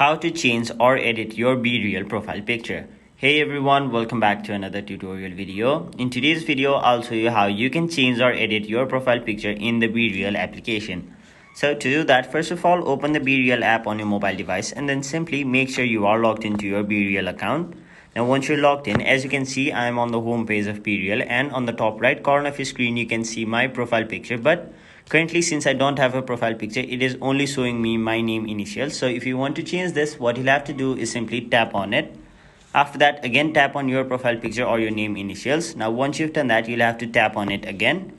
How to change or edit your BeReal profile picture. Hey everyone, welcome back to another tutorial video. In today's video, I'll show you how you can change or edit your profile picture in the BeReal application. So to do that, first of all, open the BeReal app on your mobile device and then simply make sure you are logged into your BeReal account. Now once you're logged in, as you can see, I am on the home page of BeReal, and on the top right corner of your screen you can see my profile picture, but currently, since I don't have a profile picture, it is only showing me my name initials. So if you want to change this, what you'll have to do is simply tap on it. After that, again tap on your profile picture or your name initials. Now once you've done that, you'll have to tap on it again.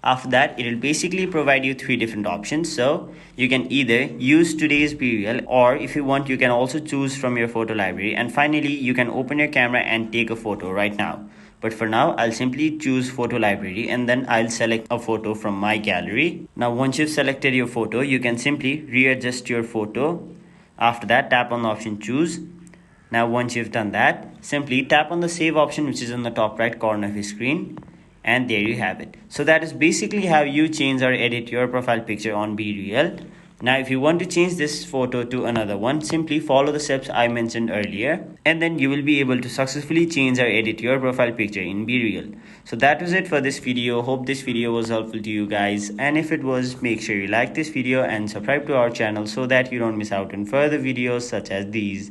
After that, it will basically provide you three different options. So you can either use today's BeReal, or if you want, you can also choose from your photo library. And finally, you can open your camera and take a photo right now. But for now, I'll simply choose photo library and then I'll select a photo from my gallery. Now once you've selected your photo, you can simply readjust your photo. After that, tap on the option choose. Now once you've done that, simply tap on the save option, which is on the top right corner of your screen. And there you have it. So that is basically how you change or edit your profile picture on BeReal. Now if you want to change this photo to another one, simply follow the steps I mentioned earlier, and then you will be able to successfully change or edit your profile picture in BeReal. So that was it for this video. Hope this video was helpful to you guys, and if it was, make sure you like this video and subscribe to our channel so that you don't miss out on further videos such as these.